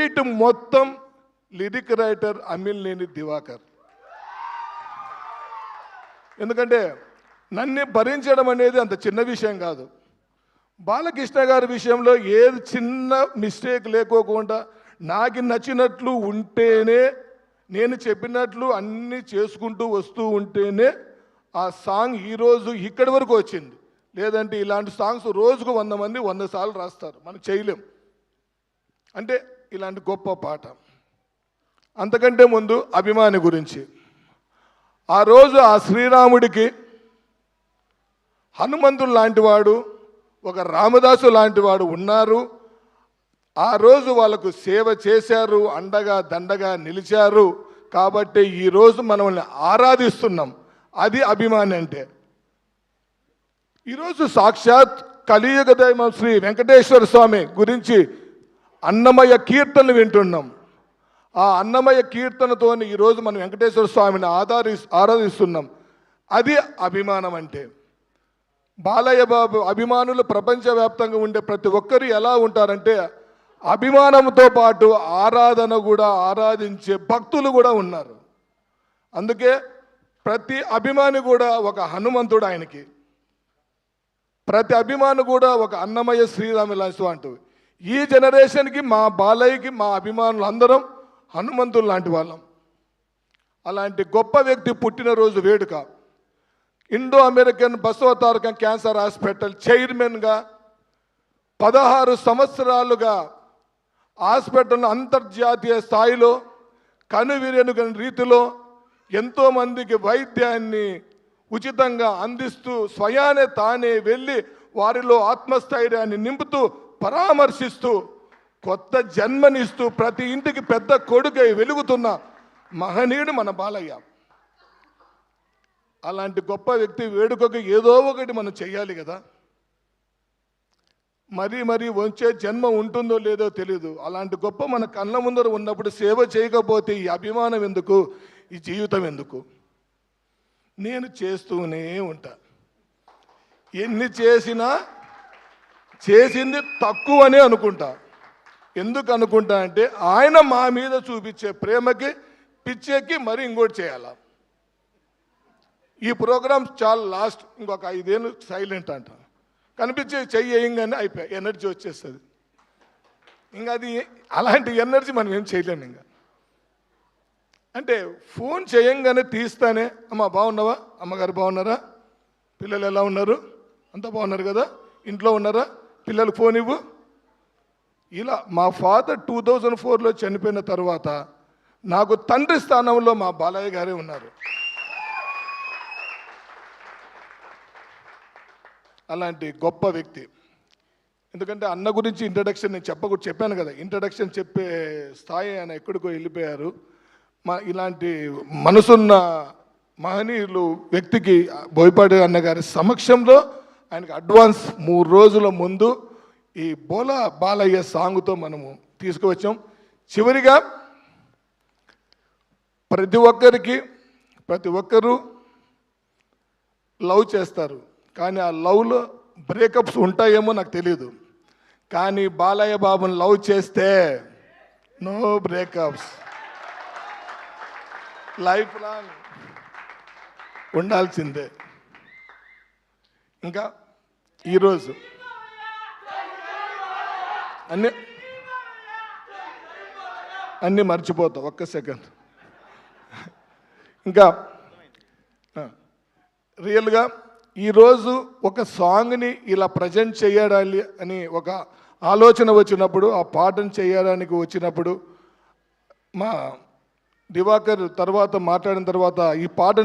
Credit మొత్తం lyric writer Ammilineni Diwakar. ఎందుకంటే నన్ను భరించడం అనేది అంత చిన్న విషయం కాదు. బాలకృష్ణ గారి విషయంలో ఏది చిన్న మిస్టేక్ లేకోకుండా నాకు నచ్చినట్లు ఉంటేనే, నేను చెప్పినట్లు అన్నీ చేసుకుంటూ వస్తూ ఉంటేనే ఆ సాంగ్ ఈరోజు ఇక్కడి వరకు వచ్చింది. లేదంటే ఇలాంటి సాంగ్స్ రోజుకు 100 మంది 100 సార్లు రాస్తారు, మనం చేయలేం. అంటే ఇలాంటి గొప్ప పాట. అంతకంటే ముందు అభిమాని గురించి. ఆ రోజు ఆ శ్రీరాముడికి హనుమంతుడు లాంటి వాడు, ఒక రామదాసు లాంటి వాడు ఉన్నారు. ఆ రోజు వాళ్ళకు సేవ చేశారు, అండగా దండగా నిలిచారు. కాబట్టి ఈరోజు మనల్ని ఆరాధిస్తున్నాం. అది అభిమాని అంటే. ఈరోజు సాక్షాత్ కలియుగ దైవం శ్రీ వెంకటేశ్వర స్వామి గురించి అన్నమయ్య కీర్తనలు వింటున్నాం. ఆ అన్నమయ్య కీర్తనతో ఈరోజు మనం వెంకటేశ్వర స్వామిని ఆరాధిస్తున్నాం. అది అభిమానం అంటే. బాలయ్య బాబు అభిమానులు ప్రపంచవ్యాప్తంగా ఉండే ప్రతి ఒక్కరు ఎలా ఉంటారంటే, అభిమానంతో పాటు ఆరాధన కూడా ఆరాధించే భక్తులు కూడా ఉన్నారు. అందుకే ప్రతి అభిమాని కూడా ఒక హనుమంతుడు ఆయనకి, ప్రతి అభిమాని కూడా ఒక అన్నమయ్య శ్రీరాములు అంటూ. ఈ జనరేషన్కి మా బాలయ్యకి మా అభిమానులు అందరం హనుమంతులు లాంటి వాళ్ళం. అలాంటి గొప్ప వ్యక్తి పుట్టినరోజు వేడుక. Indo American Basavatarakam cancer hospital చైర్మన్గా 16 సంవత్సరాలుగా హాస్పిటల్ను అంతర్జాతీయ స్థాయిలో కనువిరెనుగని రీతిలో ఎంతోమందికి వైద్యాన్ని ఉచితంగా అందిస్తూ స్వయానే తానే వెళ్ళి వారిలో ఆత్మస్థైర్యాన్ని నింపుతూ పరామర్శిస్తూ కొత్త జన్మనిస్తూ ప్రతి ఇంటికి పెద్ద కొడుకై వెలుగుతున్న మహనీయుడు మన బాలయ్య. అలాంటి గొప్ప వ్యక్తి వేడుకకు ఏదో ఒకటి మనం చెయ్యాలి కదా. మరీ వచ్చే జన్మ ఉంటుందో లేదో తెలీదు. అలాంటి గొప్ప మన కళ్ళ ముందర ఉన్నప్పుడు సేవ చేయకపోతే ఈ అభిమానం ఎందుకు, ఈ జీవితం ఎందుకు? నేను చేస్తూనే ఉంటా. ఎన్ని చేసినా చేసింది తక్కువనే అనుకుంటా. ఎందుకు అనుకుంటా అంటే, ఆయన మా మీద చూపించే ప్రేమకి పిచ్చెక్కి మరి ఇంకోటి చేయాలా. ఈ ప్రోగ్రామ్ చాలా లాస్ట్, ఇంకొక 5 ఏళ్ళు సైలెంట్ అంట. కనిపించే చెయ్యి వేయంగానే అయిపోయి ఎనర్జీ వచ్చేస్తుంది. ఇంకా అది అలాంటి ఎనర్జీ మనం ఏం చేయలేము. ఇంకా అంటే ఫోన్ చేయంగానే తీస్తానే, అమ్మ బాగున్నావా, అమ్మగారు బాగున్నారా, పిల్లలు ఎలా ఉన్నారు, అంతా బాగున్నారు కదా, ఇంట్లో ఉన్నారా, పిల్లలు ఫోన్ ఇవ్వు. ఇలా మా ఫాదర్ 2004లో చనిపోయిన తర్వాత నాకు తండ్రి స్థానంలో మా బాలయ్య గారే ఉన్నారు. అలాంటి గొప్ప వ్యక్తి. ఎందుకంటే అన్న గురించి ఇంట్రడక్షన్ నేను చెప్పాను కదా, ఇంట్రడక్షన్ చెప్పే స్థాయి ఆయన ఎక్కడికో వెళ్ళిపోయారు. ఇలాంటి మనసున్న మహనీయులు వ్యక్తికి బోయపాటి అన్న గారి సమక్షంలో ఆయనకు అడ్వాన్స్ 3 రోజుల ముందు ఈ బోలా బాలయ్య సాంగ్తో మనము తీసుకువచ్చాం. చివరిగా ప్రతి ఒక్కరూ లవ్ చేస్తారు, కానీ ఆ లవ్లో బ్రేకప్స్ ఉంటాయేమో నాకు తెలియదు. కానీ బాలయ్య బాబుని లవ్ చేస్తే నో బ్రేకప్స్, లైఫ్ లాంగ్ ఉండాల్సిందే. ఇంకా ఈరోజు అన్నీ మర్చిపోతాం ఒక్క సెకండ్. ఇంకా రియల్గా ఈరోజు ఒక సాంగ్ని ఇలా ప్రజెంట్ చేయాలి అని ఒక ఆలోచన వచ్చినప్పుడు, ఆ పాటను చేయడానికి వచ్చినప్పుడు మా దివాకర్ తర్వాత మాట్లాడిన తర్వాత ఈ పాటను